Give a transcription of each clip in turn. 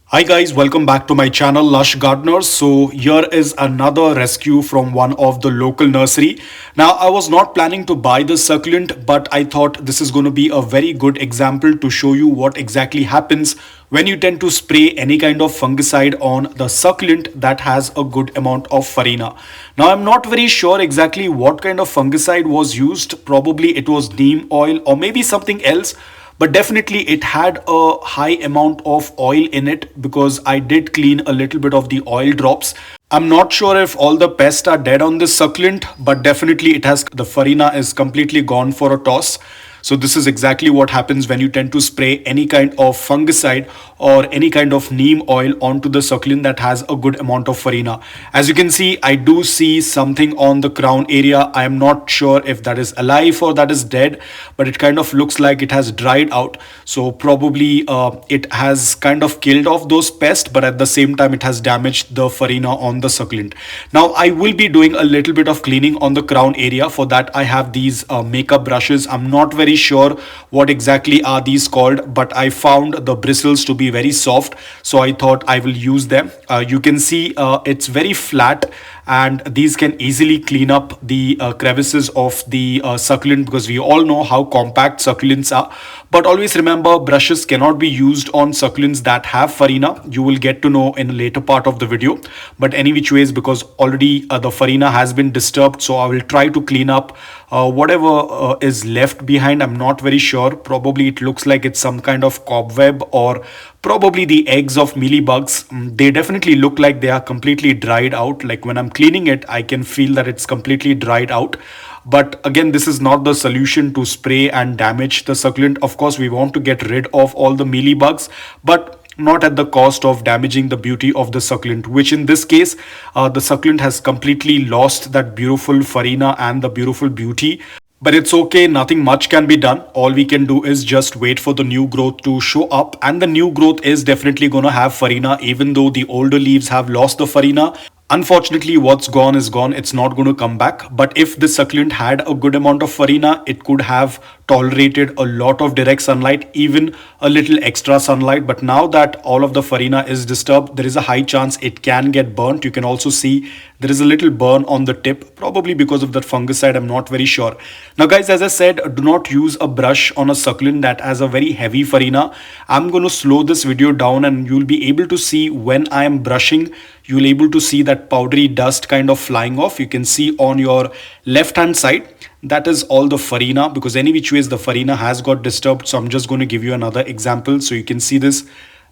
Hi guys, welcome back to my channel Lush Gardeners. So here is another rescue from one of the local nursery. Now I was not planning to buy this succulent, but I thought this is going to be a very good example to show you what exactly happens when you tend to spray any kind of fungicide on the succulent that has a good amount of farina. Now I'm not very sure exactly what kind of fungicide was used. Probably it was neem oil or maybe something else, but definitely it had a high amount of oil in it because I did clean a little bit of the oil drops. I'm not sure if all the pests are dead on this succulent, but definitely it has, the farina is completely gone for a toss. So this is exactly what happens when you tend to spray any kind of fungicide or any kind of neem oil onto the succulent that has a good amount of farina. As you can see, I do see something on the crown area. I am not sure if that is alive or that is dead, but it kind of looks like it has dried out. So probably it has kind of killed off those pests, but at the same time it has damaged the farina on the succulent. Now I will be doing a little bit of cleaning on the crown area. For that I have these makeup brushes. I'm not very sure what exactly are these called, but I found the bristles to be very soft, so I thought I will use them. You can see it's very flat, and these can easily clean up the crevices of the succulent, because we all know how compact succulents are. But always remember, brushes cannot be used on succulents that have farina. You will get to know in a later part of the video. But any which ways, because already the farina has been disturbed, so I will try to clean up whatever is left behind. I'm not very sure. Probably it looks like it's some kind of cobweb or probably the eggs of mealybugs. They definitely look like they are completely dried out. Like when I'm cleaning it, I can feel that it's completely dried out. But again, this is not the solution to spray and damage the succulent. Of course, we want to get rid of all the mealybugs, but not at the cost of damaging the beauty of the succulent, which in this case, the succulent has completely lost that beautiful farina and the beautiful beauty. But it's okay, nothing much can be done. All we can do is just wait for the new growth to show up, and the new growth is definitely going to have farina, even though the older leaves have lost the farina. Unfortunately, what's gone is gone. It's not going to come back. But if the succulent had a good amount of farina, it could have tolerated a lot of direct sunlight, even a little extra sunlight. But now that all of the farina is disturbed, there is a high chance it can get burnt. You can also see there is a little burn on the tip, probably because of that fungicide. I'm not very sure. Now guys, as I said, do not use a brush on a succulent that has a very heavy farina. I'm going to slow this video down, and you'll be able to see when I am brushing, you'll able to see that powdery dust kind of flying off. You can see on your left hand side, that is all the farina, because any which ways the farina has got disturbed. So I'm just going to give you another example so you can see this.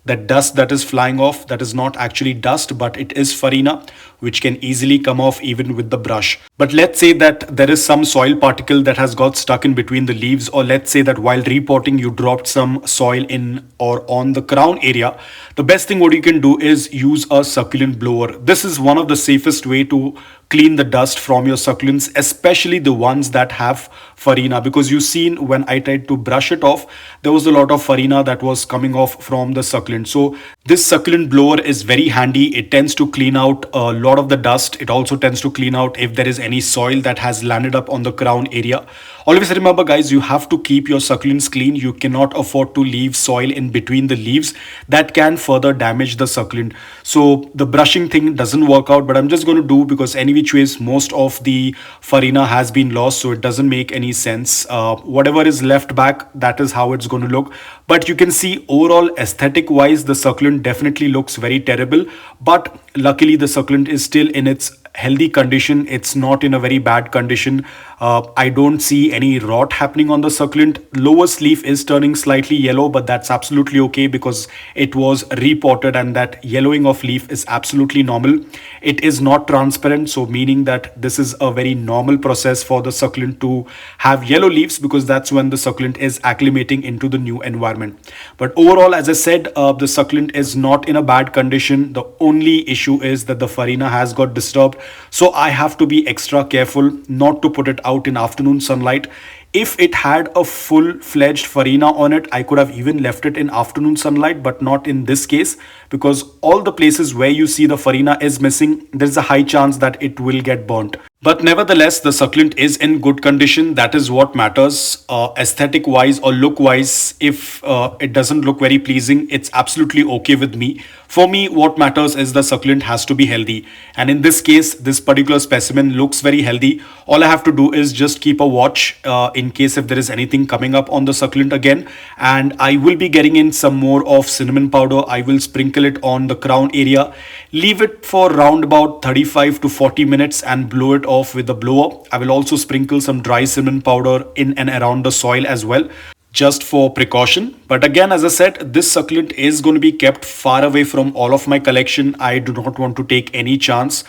That dust that is flying off, that is not actually dust, but it is farina, which can easily come off even with the brush. But let's say that there is some soil particle that has got stuck in between the leaves, or let's say that while repotting you dropped some soil in or on the crown area. The best thing what you can do is use a succulent blower. This is one of the safest way to clean the dust from your succulents, especially the ones that have farina, because you've seen when I tried to brush it off, there was a lot of farina that was coming off from the succulent. So this succulent blower is very handy. It tends to clean out a lot of the dust. It also tends to clean out if there is any soil that has landed up on the crown area. Always remember guys, you have to keep your succulents clean. You cannot afford to leave soil in between the leaves. That can further damage the succulent. So the brushing thing doesn't work out, but I'm just going to do, because any which ways most of the farina has been lost, so it doesn't make any sense. Whatever is left back, that is how it's going to look. But you can see overall aesthetic wise, the succulent definitely looks very terrible. But luckily the succulent is still in its healthy condition. It's not in a very bad condition. I don't see any rot happening on the succulent. Lowest leaf is turning slightly yellow, but that's absolutely okay because it was repotted, and that yellowing of leaf is absolutely normal. It is not transparent, so meaning that this is a very normal process for the succulent to have yellow leaves, because that's when the succulent is acclimating into the new environment. But overall, as I said, the succulent is not in a bad condition. The only issue is that the farina has got disturbed, so I have to be extra careful not to put it out in afternoon sunlight. If it had a full-fledged farina on it, I could have even left it in afternoon sunlight, but not in this case, because all the places where you see the farina is missing, there's a high chance that it will get burnt. But nevertheless, the succulent is in good condition. That is what matters. Aesthetic wise or look wise, if it doesn't look very pleasing, it's absolutely okay with me. For me, what matters is the succulent has to be healthy. And in this case, this particular specimen looks very healthy. All I have to do is just keep a watch in case if there is anything coming up on the succulent again. And I will be getting in some more of cinnamon powder. I will sprinkle it on the crown area. Leave it for round about 35 to 40 minutes and blow it off with a blower. I will also sprinkle some dry cinnamon powder in and around the soil as well, just for precaution. But again, as I said, this succulent is going to be kept far away from all of my collection. I do not want to take any chance.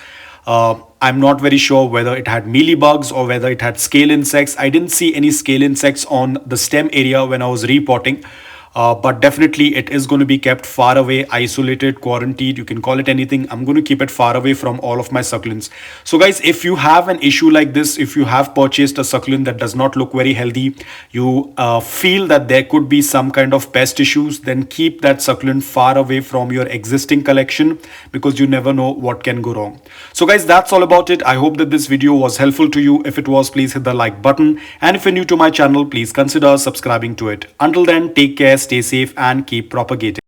I'm not very sure whether it had mealybugs or whether it had scale insects. I didn't see any scale insects on the stem area when I was repotting. But definitely it is going to be kept far away, isolated, quarantined, you can call it anything. I'm going to keep it far away from all of my succulents. So guys, if you have an issue like this, if you have purchased a succulent that does not look very healthy, you feel that there could be some kind of pest issues, then keep that succulent far away from your existing collection, because you never know what can go wrong. So guys, that's all about it. I hope that this video was helpful to you. If it was, please hit the like button, and if you're new to my channel, please consider subscribing to it. Until then, take care, stay safe, and keep propagating.